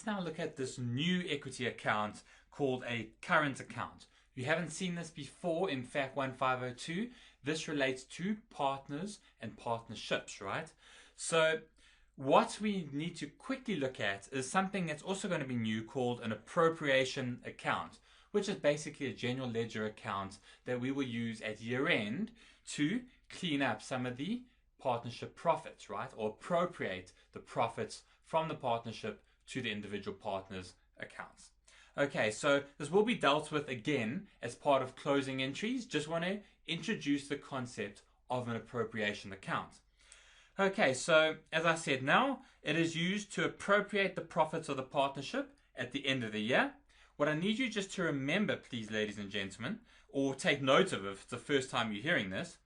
let's now look at this new equity account called a current account. If you haven't seen this before in FAC1601, this relates to partners and partnerships, right? So what we need to quickly look at is something that's also going to be new called an appropriation account, which is basically a general ledger account that we will use at year end to clean up some of the partnership profits, right? Or appropriate the profits from the partnership to the individual partners' accounts. Okay, so this will be dealt with again as part of closing entries. Just want to introduce the concept of an appropriation account. Okay, so as I said, now it is used to appropriate the profits of the partnership at the end of the year. What I need you just to remember, please, ladies and gentlemen, or take note of if it's the first time you're hearing this,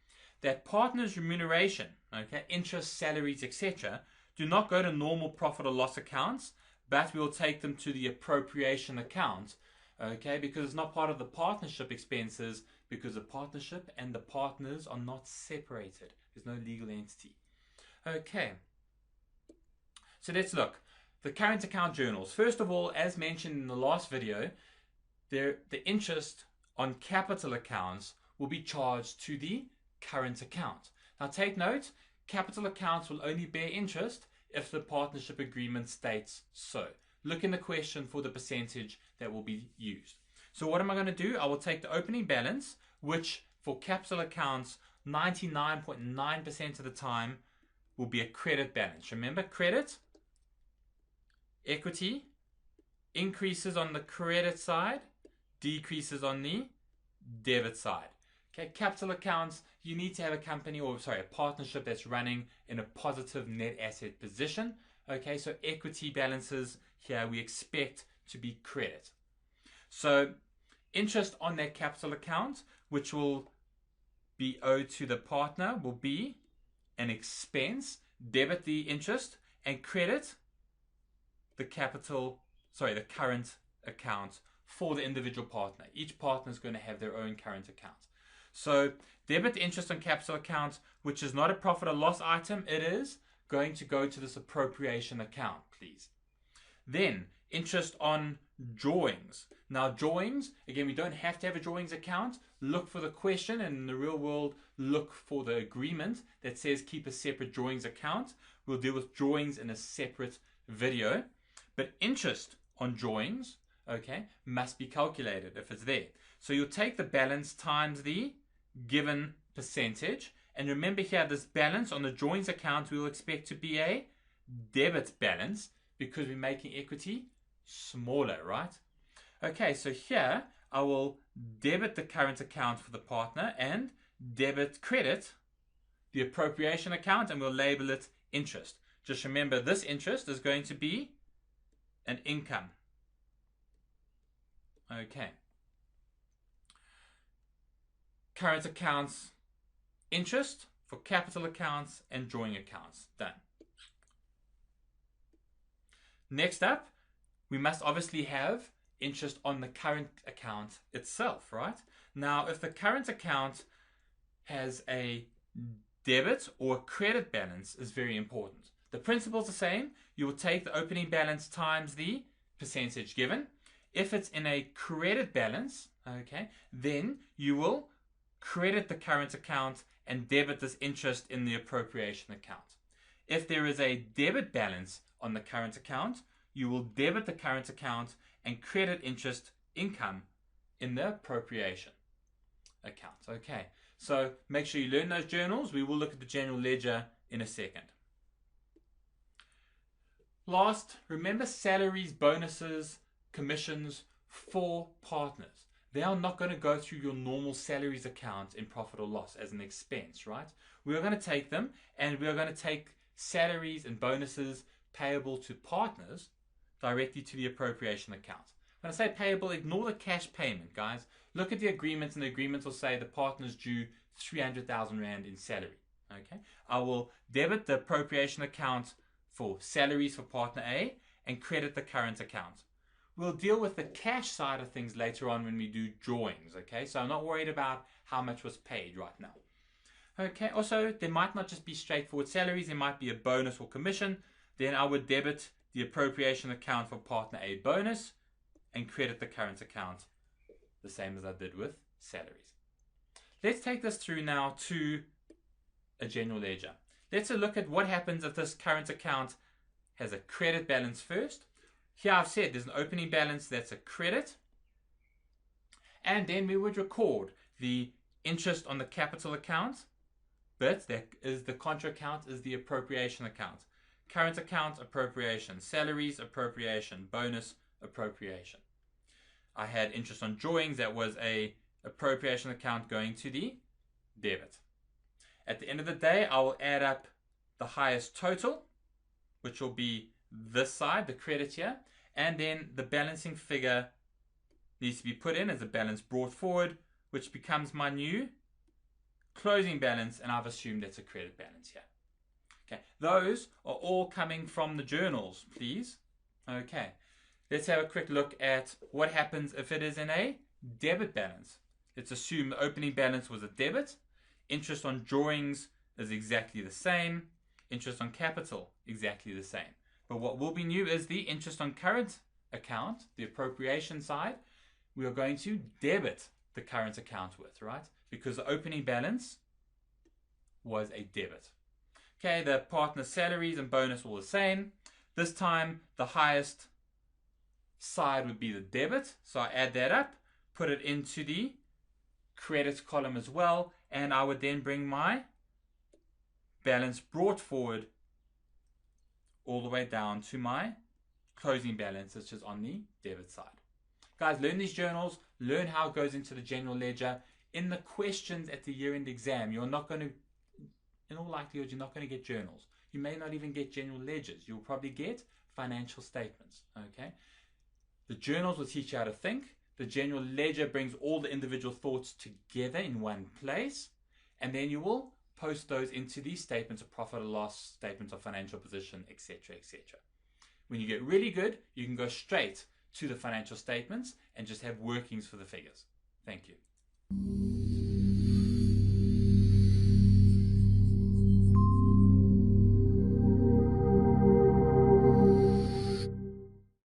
that partners' remuneration, okay, interest, salaries, etc., do not go to normal profit or loss accounts, but we'll take them to the appropriation account, okay, because it's not part of the partnership expenses, because the partnership and the partners are not separated. There's no legal entity. Okay, so let's look. The current account journals. First of all, as mentioned in the last video, the interest on capital accounts will be charged to the current account. Now take note, capital accounts will only bear interest if the partnership agreement states so. Look in the question for the percentage that will be used. So what am I going to do? I will take the opening balance, which for capital accounts 99.9% of the time will be a credit balance. Remember, credit, equity, increases on the credit side, decreases on the debit side. Okay, capital accounts, you need to have a company or a partnership that's running in a positive net asset position. Okay, so equity balances here we expect to be credit. So interest on that capital account, which will be owed to the partner, will be an expense. Debit the interest and credit the the current account for the individual partner. Each partner is going to have their own current account. So debit interest on capital account, which is not a profit or loss item, it is going to go to this appropriation account, please. Then interest on drawings. Now drawings, again, we don't have to have a drawings account. Look for the question, and in the real world, look for the agreement that says keep a separate drawings account. We'll deal with drawings in a separate video. But interest on drawings, okay, must be calculated if it's there. So you'll take the balance times the given percentage. And remember here, this balance on the drawings account, we will expect to be a debit balance because we're making equity smaller, right? Okay, so here I will debit the current account for the partner and debit credit the appropriation account, and we'll label it interest. Just remember, this interest is going to be an income. Okay. Current accounts, interest for capital accounts and drawing accounts. Done. Next up, we must obviously have interest on the current account itself, right? Now, if the current account has a debit or credit balance, is very important. The principle is the same. You will take the opening balance times the percentage given. If it's in a credit balance, okay, then you will credit the current account and debit this interest in the appropriation account. If there is a debit balance on the current account, you will debit the current account and credit interest income in the appropriation account. Okay, so make sure you learn those journals. We will look at the general ledger in a second. Last, remember salaries, bonuses, commissions for partners. They are not going to go through your normal salaries account in profit or loss as an expense, right? We are going to take them, and we are going to take salaries and bonuses payable to partners directly to the appropriation account. When I say payable, ignore the cash payment, guys. Look at the agreements, and the agreements will say the partner's due 300,000 Rand in salary. Okay, I will debit the appropriation account for salaries for partner A and credit the current account. We'll deal with the cash side of things later on when we do drawings, okay? So I'm not worried about how much was paid right now. Okay, also, there might not just be straightforward salaries. There might be a bonus or commission. Then I would debit the appropriation account for partner A bonus, and credit the current account, the same as I did with salaries. Let's take this through now to a general ledger. Let's look at what happens if this current account has a credit balance first. Here I've said there's an opening balance that's a credit, and then we would record the interest on the capital account, but that is the contra account is the appropriation account. Current account, appropriation. Salaries, appropriation. Bonus, appropriation. I had interest on drawings. That was a appropriation account going to the debit. At the end of the day, I will add up the highest total, which will be this side, the credit here, and then the balancing figure needs to be put in as a balance brought forward, which becomes my new closing balance, and I've assumed that's a credit balance here. Okay, those are all coming from the journals, please. Okay, let's have a quick look at what happens if it is in a debit balance. Let's assume the opening balance was a debit. Interest on drawings is exactly the same. Interest on capital, exactly the same. But what will be new is the interest on current account, the appropriation side, we are going to debit the current account with, right? Because the opening balance was a debit. Okay, the partner salaries and bonus all the same. This time, the highest side would be the debit. So I add that up, put it into the credit column as well, and I would then bring my balance brought forward all the way down to my closing balance, which is on the debit side. Guys, learn these journals, learn how it goes into the general ledger. In the questions at the year-end exam, you're not going to, in all likelihood, you're not going to get journals. You may not even get general ledgers. You'll probably get financial statements, okay? The journals will teach you how to think. The general ledger brings all the individual thoughts together in one place, and then you will post those into the statements of profit or loss, statements of financial position, etc., etc. When you get really good, you can go straight to the financial statements and just have workings for the figures. Thank you.